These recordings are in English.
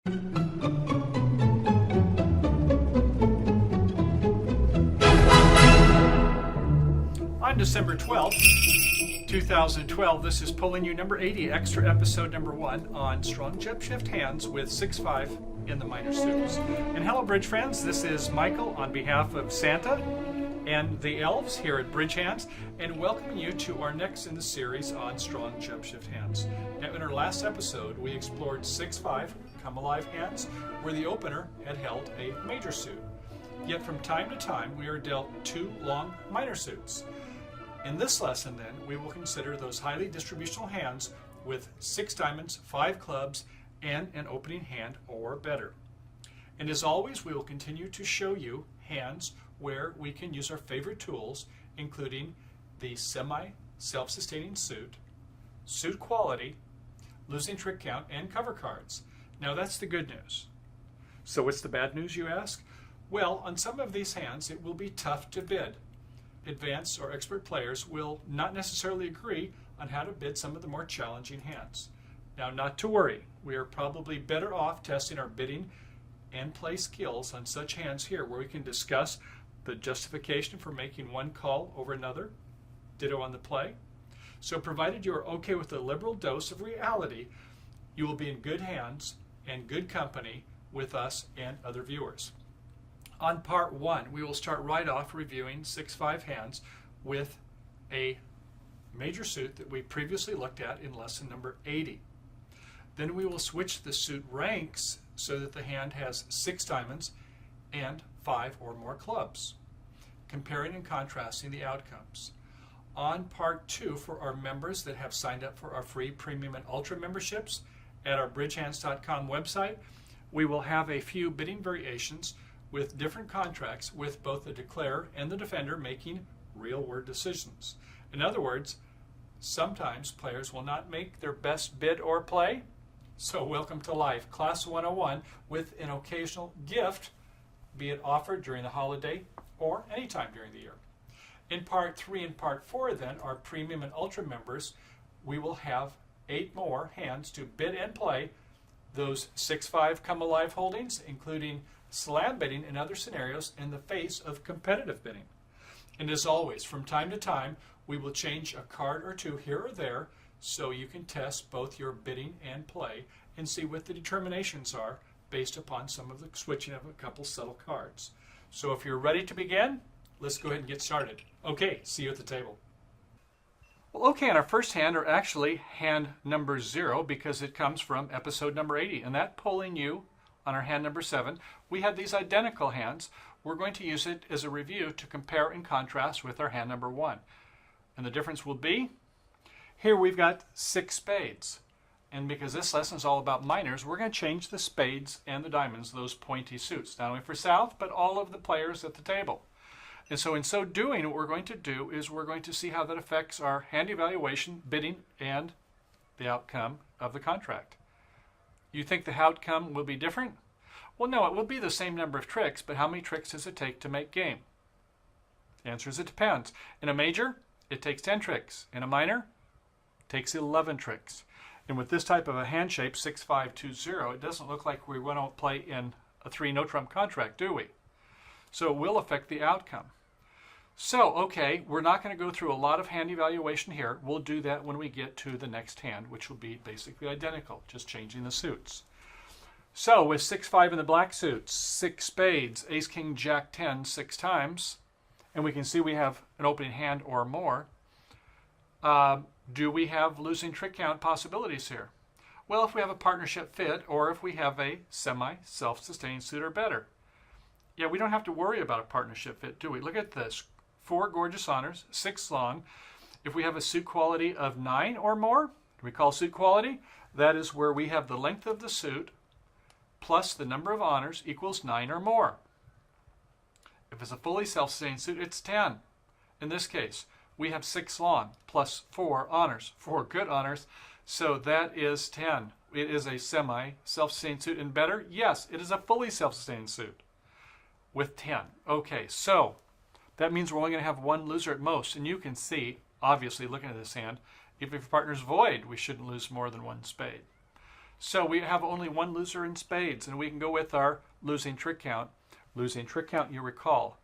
On December 12th, 2012, this is Pulling You number 80, extra episode number 1 on strong jump shift hands with 6-5 in the minor suits. And hello, Bridge friends, this is Michael on behalf of Santa and the elves here at BridgeHands, and welcoming you to our next in the series on strong jump shift hands. Now, in our last episode, we explored 6-5 come alive hands, where the opener had held a major suit. Yet from time to time, we are dealt 2 long minor suits. In this lesson, then, we will consider those highly distributional hands with 6 diamonds, 5 clubs, and an opening hand or better. And as always, we will continue to show you hands where we can use our favorite tools, including the semi-self-sustaining suit, suit quality, losing trick count, and cover cards. Now that's the good news. So what's the bad news, you ask? Well, on some of these hands, it will be tough to bid. Advanced or expert players will not necessarily agree on how to bid some of the more challenging hands. Now, not to worry, we are probably better off testing our bidding and play skills on such hands here, where we can discuss the justification for making one call over another, ditto on the play. So provided you are okay with a liberal dose of reality, you will be in good hands and good company with us and other viewers. On part 1, we will start right off reviewing 6-5 hands with a major suit that we previously looked at in lesson number 80. Then we will switch the suit ranks so that the hand has 6 diamonds and 5 or more clubs, comparing and contrasting the outcomes. On part 2, for our members that have signed up for our free premium and ultra memberships at our BridgeHands.com website, we will have a few bidding variations with different contracts, with both the declarer and the defender making real word decisions. In other words, sometimes players will not make their best bid or play. So welcome to life, Class 101, with an occasional gift, be it offered during the holiday or anytime during the year. In part 3 and part 4, then, our premium and ultra members, we will have 8 more hands to bid and play those 6-5 come alive holdings, including slam bidding and other scenarios in the face of competitive bidding. And as always, from time to time, we will change a card or 2 here or there so you can test both your bidding and play and see what the determinations are based upon some of the switching of a couple subtle cards. So if you're ready to begin, let's go ahead and get started. Okay, see you at the table. Well, okay, and our first hand are actually hand number 0 because it comes from episode number 80, and that pulling you on our hand number 7, we had these identical hands. We're going to use it as a review to compare and contrast with our hand number 1. And the difference will be, here we've got 6 spades. And because this lesson is all about minors, we're going to change the spades and the diamonds, those pointy suits, not only for South, but all of the players at the table. And so in so doing, what we're going to do is we're going to see how that affects our hand evaluation, bidding, and the outcome of the contract. You think the outcome will be different? Well, no, it will be the same number of tricks, but how many tricks does it take to make game? The answer is it depends. In a major, it takes 10 tricks. In a minor, it takes 11 tricks. And with this type of a hand shape, 6-5-2-0, it doesn't look like we want to play in a 3 no-trump contract, do we? So it will affect the outcome. So, okay, we're not going to go through a lot of hand evaluation here. We'll do that when we get to the next hand, which will be basically identical, just changing the suits. So, with 6-5 in the black suits, 6 spades, ace, king, jack, 10, 6 times, and we can see we have an opening hand or more. Do we have losing trick count possibilities here? Well, if we have a partnership fit, or if we have a semi-self-sustained suit or better. Yeah, we don't have to worry about a partnership fit, do we? Look at this. 4 gorgeous honors, 6 long. If we have a suit quality of 9 or more, we call suit quality, that is where we have the length of the suit plus the number of honors equals 9 or more. If it's a fully self-sustained suit, it's 10. In this case, we have 6 long plus 4 honors, 4 good honors, so that is 10. It is a semi-self-sustained suit and better. Yes, it is a fully self-sustained suit with 10. Okay, so that means we're only going to have 1 loser at most. And you can see, obviously, looking at this hand, if your partner's void, we shouldn't lose more than 1 spade. So we have only one loser in spades, and we can go with our losing trick count. Losing trick count, you recall,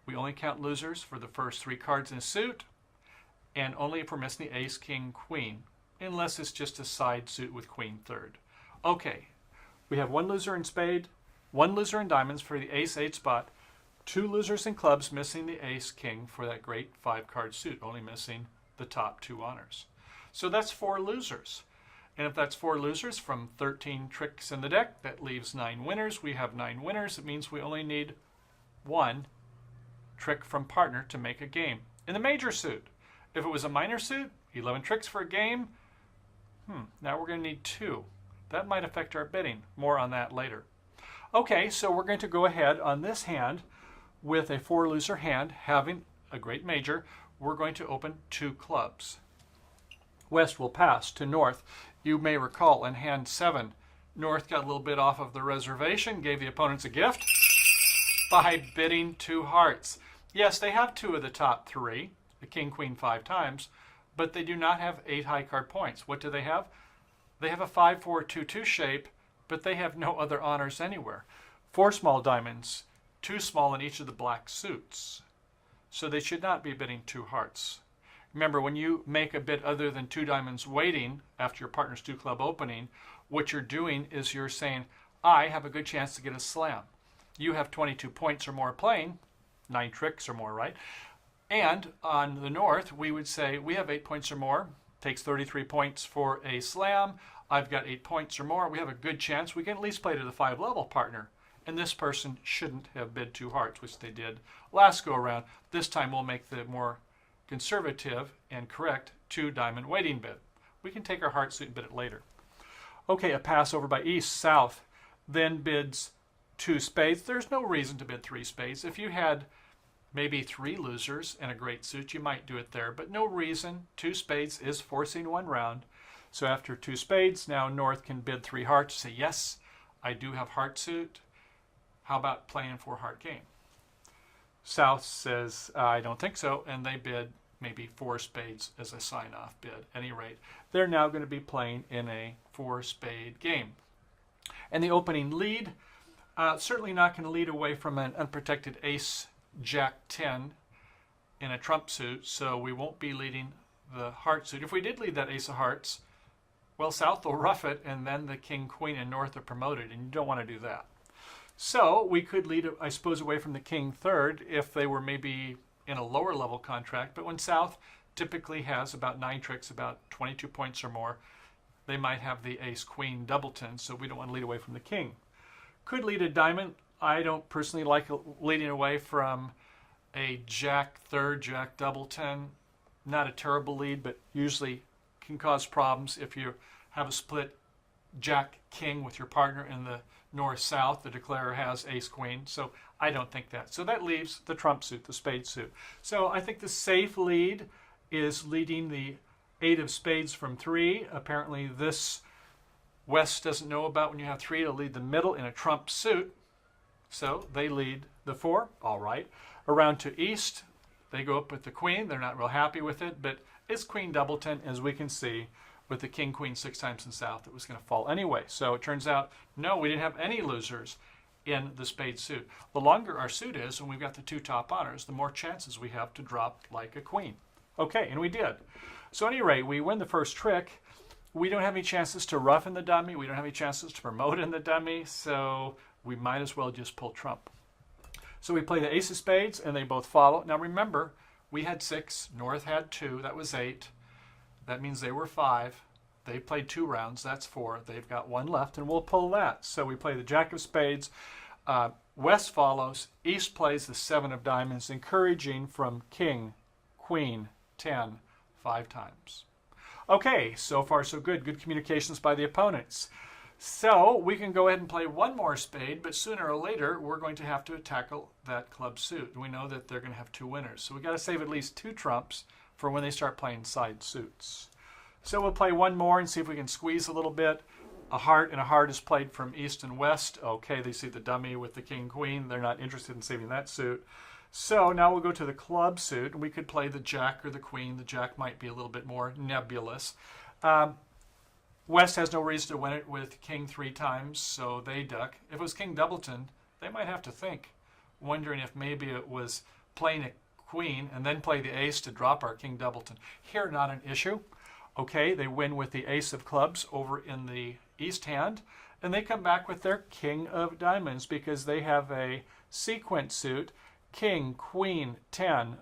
we only count losers for the first 3 cards in a suit, and only if we're missing the ace, king, queen, unless it's just a side suit with queen third. Okay, we have one loser in spade, one loser in diamonds for the ace-8 spot, 2 losers in clubs, missing the ace, king for that great 5-card suit, only missing the top 2 honors. So that's 4 losers. And if that's 4 losers from 13 tricks in the deck, that leaves 9 winners. We have 9 winners. It means we only need 1 trick from partner to make a game. In the major suit, if it was a minor suit, 11 tricks for a game. Now we're going to need 2. That might affect our bidding. More on that later. Okay, so we're going to go ahead on this hand with a 4-loser hand, having a great major. We're going to open 2 clubs. West will pass to North. You may recall in hand 7, North got a little bit off of the reservation, gave the opponents a gift by bidding 2 hearts. Yes, they have 2 of the top 3, the king, queen 5 times, but they do not have 8 high card points. What do they have? They have a 5-4-2-2 shape, but they have no other honors anywhere. 4 small diamonds, 2 small in each of the black suits. So they should not be bidding 2 hearts. Remember, when you make a bid other than 2 diamonds waiting after your partner's 2 club opening, what you're doing is you're saying, I have a good chance to get a slam. You have 22 points or more playing, 9 tricks or more, right? And on the North, we would say, we have 8 points or more. Takes 33 points for a slam. I've got 8 points or more. We have a good chance. We can at least play to the 5-level partner. And this person shouldn't have bid 2 hearts, which they did last go around. This time we'll make the more conservative and correct 2 diamond waiting bid. We can take our heart suit and bid it later. Okay, a pass over by East. South then bids 2 spades. There's no reason to bid 3 spades. If you had maybe 3 losers and a great suit, you might do it there, but no reason. 2 spades is forcing 1 round. So after 2 spades, now North can bid 3 hearts. Say, yes, I do have heart suit. How about playing 4 heart game? South says, I don't think so, and they bid maybe 4 spades as a sign-off bid. At any rate, they're now going to be playing in a 4-spade game. And the opening lead, certainly not going to lead away from an unprotected ace, jack 10 in a trump suit, so we won't be leading the heart suit. If we did lead that ace of hearts, well, South will rough it, and then the king, queen, and North are promoted, and you don't want to do that. So we could lead, I suppose, away from the king third if they were maybe in a lower level contract. But when South typically has about 9 tricks, about 22 points or more, they might have the ace-queen doubleton, so we don't want to lead away from the king. Could lead a diamond. I don't personally like leading away from a jack third, jack doubleton. Not a terrible lead, but usually can cause problems if you have a split jack king with your partner in the north-south. The declarer has ace-queen, so I don't think that. So that leaves the trump suit, the spade suit. So I think the safe lead is leading the 8 of spades from 3. Apparently this West doesn't know about when you have 3 to lead the middle in a trump suit. So they lead the 4. All right. Around to East, they go up with the queen. They're not real happy with it, but it's queen doubleton, as we can see. With the king, queen 6 times in South, it was going to fall anyway. So it turns out, no, we didn't have any losers in the spade suit. The longer our suit is, and we've got the 2 top honors, the more chances we have to drop like a queen. Okay, and we did. So at any rate, we win the first trick. We don't have any chances to rough in the dummy. We don't have any chances to promote in the dummy, so we might as well just pull trump. So we play the ace of spades, and they both follow. Now remember, we had 6, North had 2, that was 8. That means they were 5. They played 2 rounds. That's 4. They've got 1 left, and we'll pull that. So we play the jack of spades. West follows. East plays the 7 of diamonds, encouraging from king, queen, 10, 5 times. Okay, so far so good. Good communications by the opponents. So we can go ahead and play 1 more spade, but sooner or later we're going to have to tackle that club suit. And we know that they're going to have 2 winners. So we've got to save at least 2 trumps for when they start playing side suits. So we'll play 1 more and see if we can squeeze a little bit. A heart and a heart is played from East and West. Okay, they see the dummy with the king, queen. They're not interested in saving that suit. So now we'll go to the club suit, and we could play the jack or the queen. The jack might be a little bit more nebulous. West has no reason to win it with king 3 times, so they duck. If it was king doubleton, they might have to think, wondering if maybe it was playing a queen and then play the ace to drop our king doubleton. Here, not an issue. Okay, they win with the ace of clubs over in the east hand, and they come back with their king of diamonds because they have a sequence suit, king, queen, 10,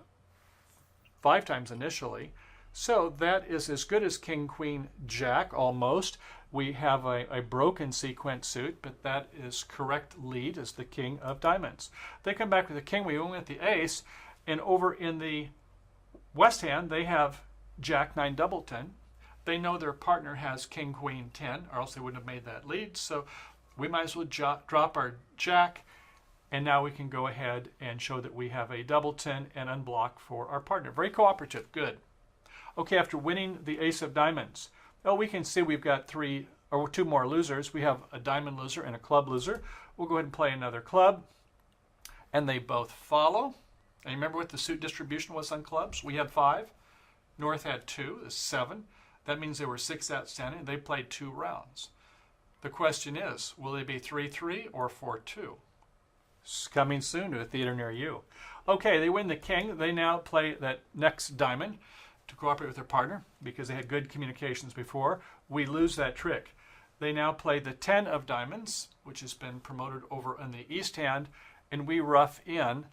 5 times initially. So that is as good as king, queen, jack, almost. We have a broken sequence suit, but that is correct lead as the king of diamonds. They come back with the king, we win with the ace, and over in the west hand, they have jack 9 doubleton. They know their partner has king, queen, 10, or else they wouldn't have made that lead. So we might as well drop our jack, and now we can go ahead and show that we have a doubleton and unblock for our partner. Very cooperative, good. Okay, after winning the ace of diamonds, well, we can see we've got 2 more losers. We have a diamond loser and a club loser. We'll go ahead and play another club, and they both follow. And remember what the suit distribution was on clubs? We had 5. North had 2, is 7. That means there were 6 outstanding. They played 2 rounds. The question is, will they be 3-3 or 4-2? It's coming soon to a theater near you. Okay, they win the king. They now play that next diamond to cooperate with their partner because they had good communications before. We lose that trick. They now play the 10 of diamonds, which has been promoted over on the east hand, and we rough in,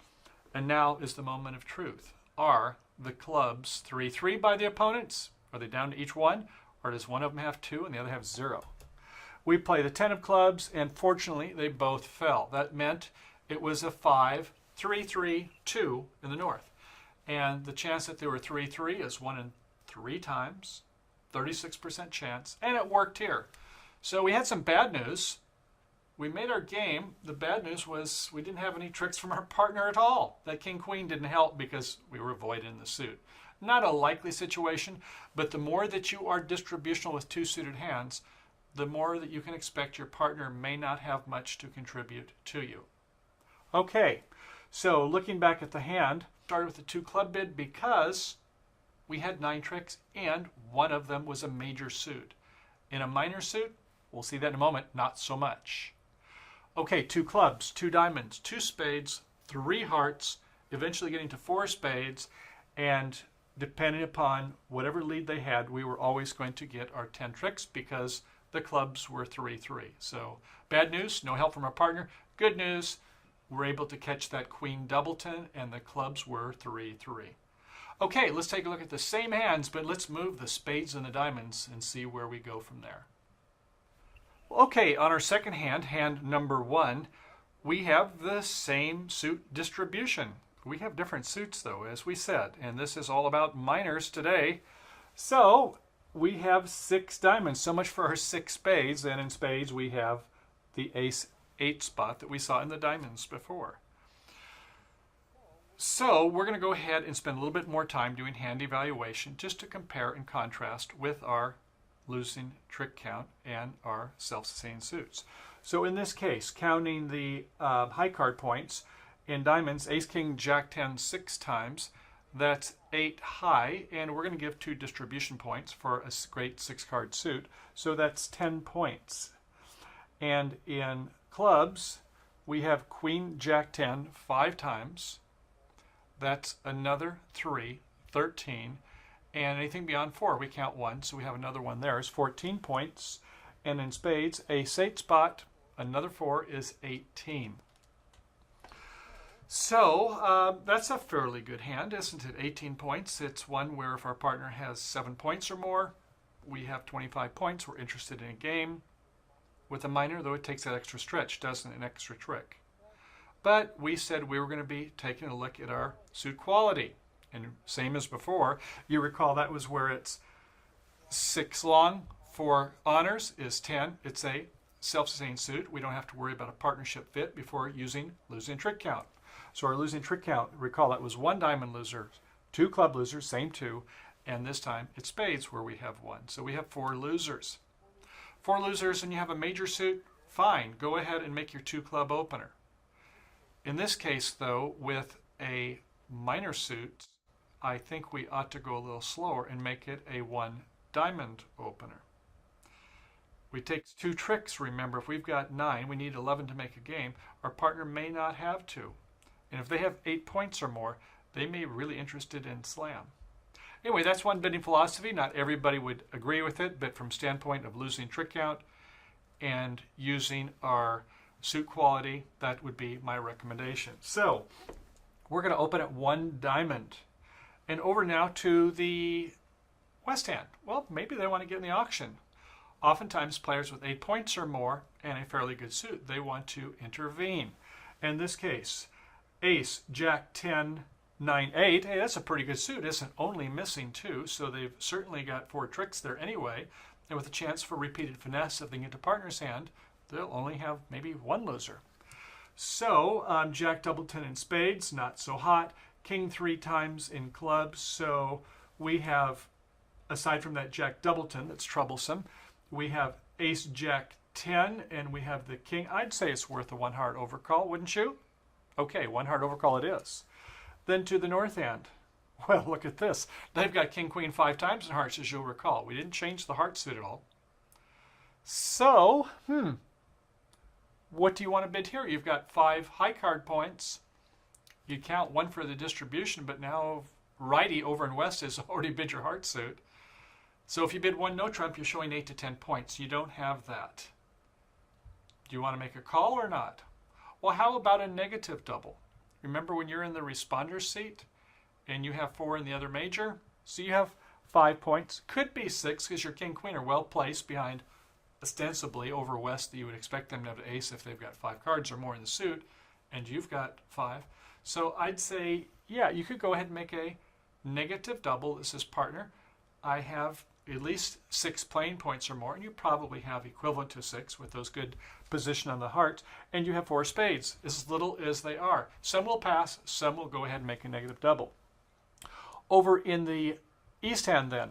and now is the moment of truth. Are the clubs 3-3 by the opponents? Are they down to each one? Or does one of them have 2 and the other have 0? We play the 10 of clubs, and fortunately they both fell. That meant it was a 5, 3-3, 2 in the north. And the chance that they were 3-3 is 1 in 3 times, 36% chance, and it worked here. So we had some bad news. We made our game. The bad news was we didn't have any tricks from our partner at all. That king-queen didn't help because we were void in the suit. Not a likely situation, but the more that you are distributional with 2 suited hands, the more that you can expect your partner may not have much to contribute to you. Okay, so looking back at the hand, started with the 2 club bid because we had 9 tricks and one of them was a major suit. In a minor suit, we'll see that in a moment, not so much. Okay, 2 clubs, 2 diamonds, 2 spades, 3 hearts, eventually getting to 4 spades, and depending upon whatever lead they had, we were always going to get our 10 tricks because the clubs were 3-3. So bad news, no help from our partner. Good news, we're able to catch that queen doubleton, and the clubs were 3-3. Okay, let's take a look at the same hands, but let's move the spades and the diamonds and see where we go from there. Okay, on our second hand, hand number 1, we have the same suit distribution. We have different suits, though, as we said, and this is all about minors today. So we have 6 diamonds, so much for our 6 spades, and in spades we have the ace 8 spot that we saw in the diamonds before. So we're going to go ahead and spend a little bit more time doing hand evaluation just to compare and contrast with our losing trick count and our self-sustaining suits. So in this case, counting the high card points in diamonds, ace, king, jack, 10, 6 times, that's 8 high, and we're going to give 2 distribution points for a great 6-card suit, so that's 10 points. And in clubs, we have queen, jack, 10, 5 times. That's another 3, 13. And anything beyond 4, we count 1, so we have another one there, is 14 points. And in spades, ace 8 spot, another 4 is 18. So that's a fairly good hand, isn't it? 18 points. It's one where if our partner has 7 points or more, we have 25 points. We're interested in a game. With a minor, though, it takes that extra stretch, doesn't it? An extra trick. But we said we were going to be taking a look at our suit quality. And same as before, you recall that was where it's 6 long for honors is 10. It's a self-sustained suit. We don't have to worry about a partnership fit before using losing trick count. So our losing trick count, recall that was 1 diamond loser, 2 club losers, same 2, and this time it's spades where we have 1. So we have 4 losers. 4 losers and you have a major suit, fine. Go ahead and make your 2 club opener. In this case, though, with a minor suit, I think we ought to go a little slower and make it a 1 diamond opener. We take 2 tricks, remember. If we've got 9, we need 11 to make a game. Our partner may not have 2. And if they have 8 points or more, they may be really interested in slam. Anyway, that's one bidding philosophy. Not everybody would agree with it, but from standpoint of losing trick count and using our suit quality, that would be my recommendation. So we're going to open at 1 diamond. And over now to the West hand. Well, maybe they want to get in the auction. Oftentimes players with 8 points or more and a fairly good suit, they want to intervene. In this case, ace, jack, 10, 9, 8. Hey, that's a pretty good suit, isn't only missing 2, so they've certainly got 4 tricks there anyway. And with a chance for repeated finesse, if they get to partner's hand, they'll only have maybe 1 loser. So jack, double, 10 in spades, not so hot. King 3 times in clubs. So we have, aside from that jack, double, 10 that's troublesome, we have ace, jack, 10, and we have the king. I'd say it's worth a 1 heart overcall, wouldn't you? Okay, 1 heart overcall it is. Then to the north hand. Well, look at this. They've got king, queen 5 times in hearts, as you'll recall. We didn't change the heart suit at all. So, what do you want to bid here? You've got 5 high card points. You count 1 for the distribution, but now righty over in west has already bid your heart suit. So if you bid 1 no trump, you're showing 8 to 10 points. You don't have that. Do you want to make a call or not? Well, how about a negative double? Remember when you're in the responder seat and you have 4 in the other major? So you have 5 points. Could be 6 because your king, queen are well placed behind, ostensibly over west, that you would expect them to have an ace if they've got 5 cards or more in the suit, and you've got 5. So I'd say, yeah, you could go ahead and make a negative double. This is partner. I have at least 6 playing points or more, and you probably have equivalent to 6 with those good position on the heart, and you have 4 spades, as little as they are. Some will pass, some will go ahead and make a negative double. Over in the east hand then,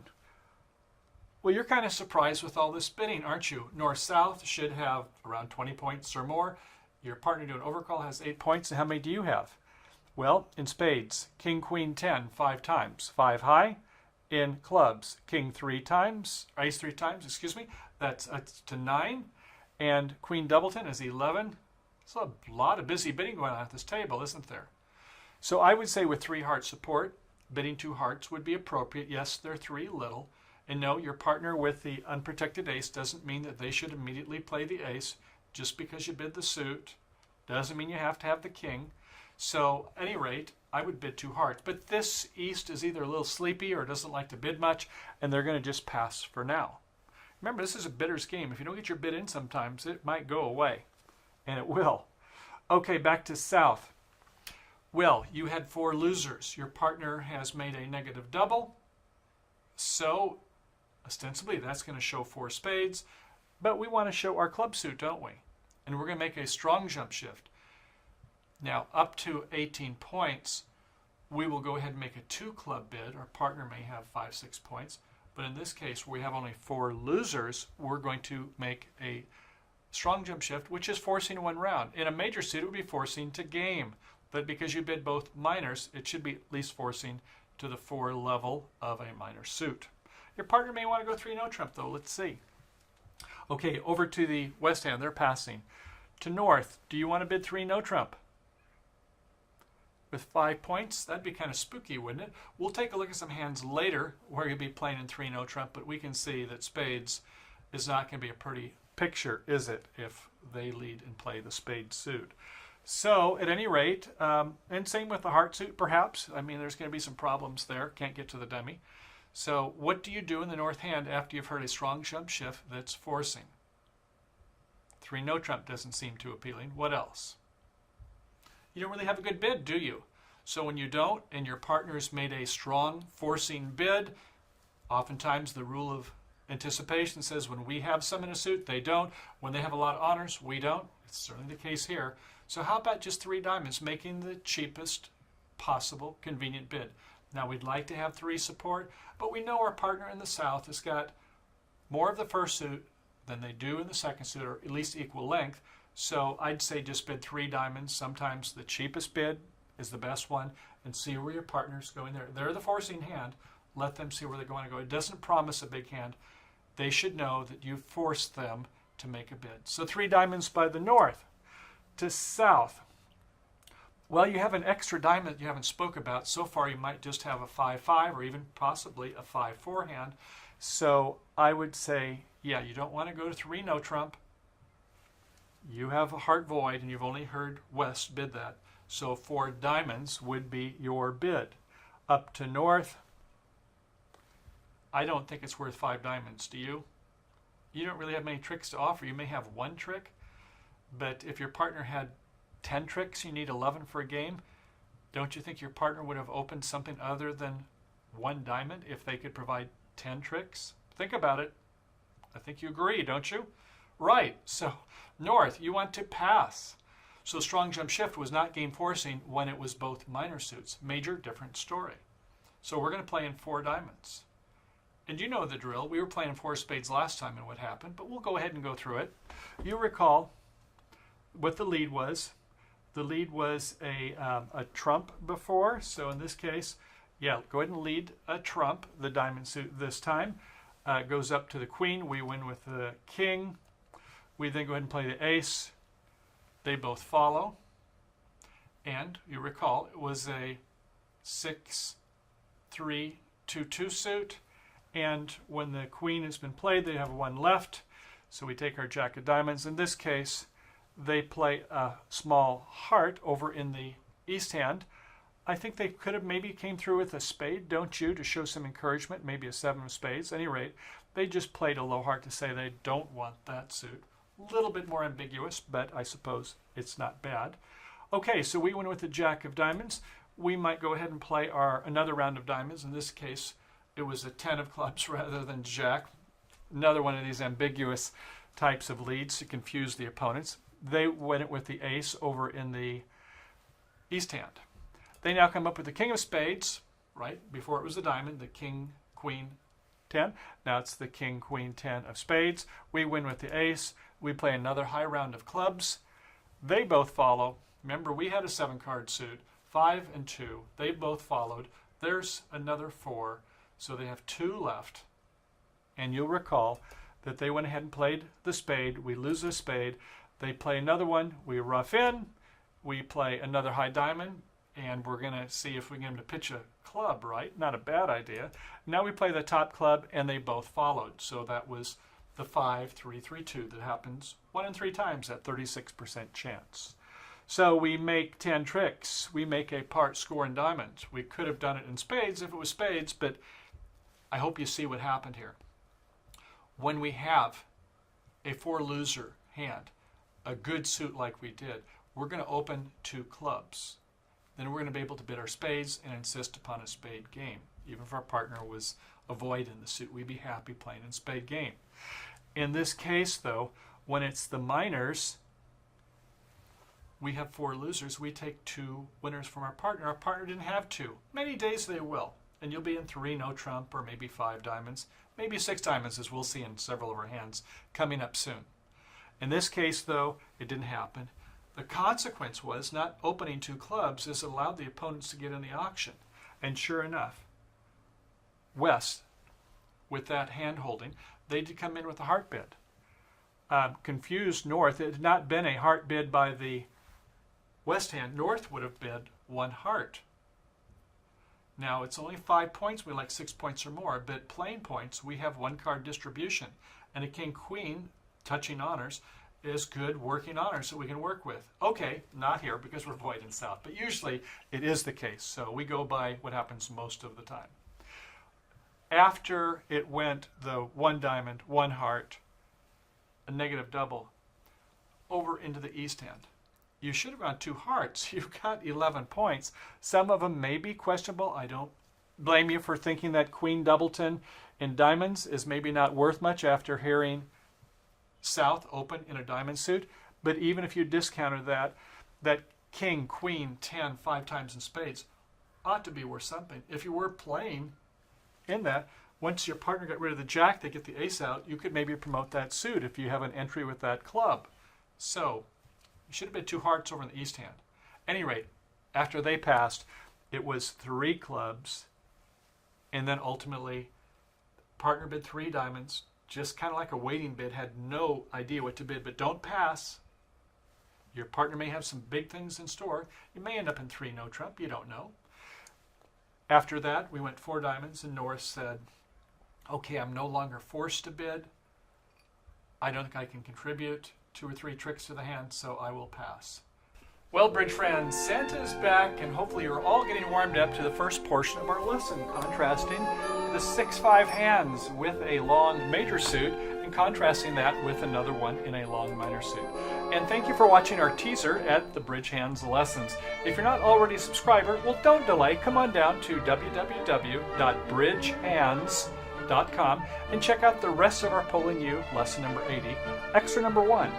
well, you're kind of surprised with all this bidding, aren't you? North-south should have around 20 points or more. Your partner doing overcall has 8 points, and how many do you have? Well, in spades, king, queen, 10, 5 times, 5 high. In clubs, king 3 times, ace 3 times, excuse me, that's to 9. And queen doubleton is 11. There's a lot of busy bidding going on at this table, isn't there? So I would say with 3 heart support, bidding 2 hearts would be appropriate. Yes, they're 3 little. And no, your partner with the unprotected ace doesn't mean that they should immediately play the ace. Just because you bid the suit doesn't mean you have to have the king. So at any rate, I would bid 2 hearts. But this east is either a little sleepy or doesn't like to bid much, and they're going to just pass for now. Remember, this is a bidder's game. If you don't get your bid in sometimes, it might go away. And it will. Okay, back to south. Well, you had 4 losers. Your partner has made a negative double. So, ostensibly, that's going to show 4 spades. But we want to show our club suit, don't we? And we're going to make a strong jump shift. Now, up to 18 points, we will go ahead and make a 2 club bid. Our partner may have 5, 6 points. But in this case, where we have only 4 losers, we're going to make a strong jump shift, which is forcing 1 round. In a major suit, it would be forcing to game. But because you bid both minors, it should be at least forcing to the 4 level of a minor suit. Your partner may want to go 3 no trump, though. Let's see. Okay, over to the west hand. They're passing. To north, do you want to bid 3 no trump? With 5 points, that'd be kind of spooky, wouldn't it? We'll take a look at some hands later where you'll be playing in 3 no trump, but we can see that spades is not going to be a pretty picture, is it, if they lead and play the spade suit. So, at any rate, and same with the heart suit, perhaps. I mean, there's going to be some problems there. Can't get to the dummy. So, what do you do in the north hand after you've heard a strong jump shift that's forcing? 3 no trump doesn't seem too appealing. What else? You don't really have a good bid, do you? So when you don't, and your partner's made a strong forcing bid, oftentimes the rule of anticipation says when we have some in a suit, they don't. When they have a lot of honors, we don't. It's certainly the case here. So how about just 3 diamonds, making the cheapest possible convenient bid? Now we'd like to have 3 support, but we know our partner in the south has got more of the first suit than they do in the second suit, or at least equal length. So I'd say just bid 3 diamonds. Sometimes the cheapest bid is the best one, and see where your partner's going there. They're the forcing hand. Let them see where they're going to go. It doesn't promise a big hand. They should know that you've forced them to make a bid. So 3 diamonds by the north to south. Well, you have an extra diamond you haven't spoke about. So far, you might just have a 5-5 or even possibly a 5-4 hand. So I would say, yeah, you don't want to go to 3 no trump. You have a heart void, and you've only heard West bid that. So 4 diamonds would be your bid. Up to north, I don't think it's worth 5 diamonds. Do you? You don't really have many tricks to offer. You may have 1 trick, but if your partner had 10 tricks, you need 11 for a game. Don't you think your partner would have opened something other than 1 diamond if they could provide 10 tricks? Think about it. I think you agree, don't you? Right. So north, you want to pass. So strong jump shift was not game forcing when it was both minor suits. Major, different story. So we're going to play in 4 diamonds. And you know the drill. We were playing 4 spades last time and what happened, but we'll go ahead and go through it. You recall what the lead was. The lead was a trump before. So in this case, yeah, go ahead and lead a trump. The diamond suit this time goes up to the queen. We win with the king. We then go ahead and play the ace. They both follow. And you recall it was a 6-3-2-2 suit. And when the queen has been played, they have 1 left. So we take our jack of diamonds. In this case, they play a small heart over in the east hand. I think they could have maybe came through with a spade, don't you, to show some encouragement, maybe a 7 of spades. At any rate, they just played a low heart to say they don't want that suit. A little bit more ambiguous, but I suppose it's not bad. Okay, so we went with the jack of diamonds. We might go ahead and play another round of diamonds. In this case, it was a 10 of clubs rather than jack. Another one of these ambiguous types of leads to confuse the opponents. They went with the ace over in the east hand. They now come up with the king of spades, right? Before it was the diamond, the king, queen, 10. Now it's the king, queen, 10 of spades. We win with the ace. We play another high round of clubs. They both follow. Remember, we had a 7-card suit, 5 and 2. They both followed. There's another 4. So they have 2 left. And you'll recall that they went ahead and played the spade. We lose the spade. They play another one. We rough in. We play another high diamond. And we're going to see if we can get them to pitch a club, right? Not a bad idea. Now we play the top club, and they both followed. So that was the 5-3-3-2 that happens 1 in 3 times at 36% chance. So we make 10 tricks. We make a part score in diamonds. We could have done it in spades if it was spades, but I hope you see what happened here. When we have a 4-loser hand, a good suit like we did, we're going to open 2 clubs. Then we're going to be able to bid our spades and insist upon a spade game. Even if our partner was a void in the suit, we'd be happy playing in spade game. In this case, though, when it's the minors, we have 4 losers. We take 2 winners from our partner. Our partner didn't have 2. Many days they will. And you'll be in 3 no trump or maybe 5 diamonds, maybe 6 diamonds, as we'll see in several of our hands coming up soon. In this case, though, it didn't happen. The consequence was not opening 2 clubs is allowed the opponents to get in the auction. And sure enough, West, with that hand holding, they did come in with a heart bid. Confused North, it had not been a heart bid by the West hand. North would have bid 1 heart. Now, it's only 5 points. We like 6 points or more, but plain points, we have 1-card distribution. And a king-queen, touching honors, is good working honors that we can work with. Okay, not here because we're void in south, but usually it is the case. So we go by what happens most of the time. After it went the 1 diamond, 1 heart, a negative double, over into the east hand. You should have gone 2 hearts. You've got 11 points. Some of them may be questionable. I don't blame you for thinking that Queen Doubleton in diamonds is maybe not worth much after hearing South open in a diamond suit. But even if you discounted that, that King, Queen, 10, 5 times in spades ought to be worth something. If you were playing in that, once your partner got rid of the jack, they get the ace out, you could maybe promote that suit if you have an entry with that club. So you should have been 2 hearts over in the east hand. At any rate, after they passed, it was 3 clubs, and then ultimately partner bid 3 diamonds, just kind of like a waiting bid, had no idea what to bid, but don't pass. Your partner may have some big things in store. You may end up in 3 no trump, you don't know. After that, we went 4 diamonds, and Norris said, okay, I'm no longer forced to bid. I don't think I can contribute 2 or 3 tricks to the hand, so I will pass. Well, bridge friends, Santa's back, and hopefully you're all getting warmed up to the first portion of our lesson, contrasting the 6-5 hands with a long major suit and contrasting that with another one in a long minor suit. And thank you for watching our teaser at the BridgeHands lessons. If you're not already a subscriber, well, don't delay. Come on down to www.bridgehands.com and check out the rest of our Pulling You lesson number 80, extra number 1.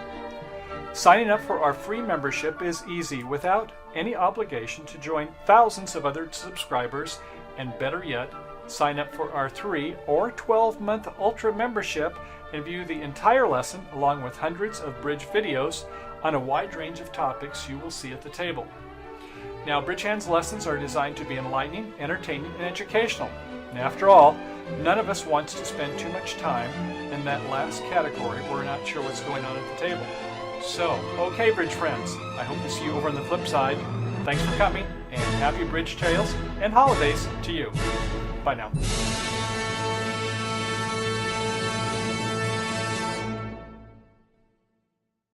Signing up for our free membership is easy without any obligation to join thousands of other subscribers, and better yet, sign up for our 3 or 12-month Ultra membership and view the entire lesson along with hundreds of bridge videos on a wide range of topics you will see at the table. Now, BridgeHands lessons are designed to be enlightening, entertaining, and educational. And after all, none of us wants to spend too much time in that last category where we're not sure what's going on at the table. So, okay, bridge friends, I hope to see you over on the flip side. Thanks for coming, and happy bridge trails and holidays to you. Bye now.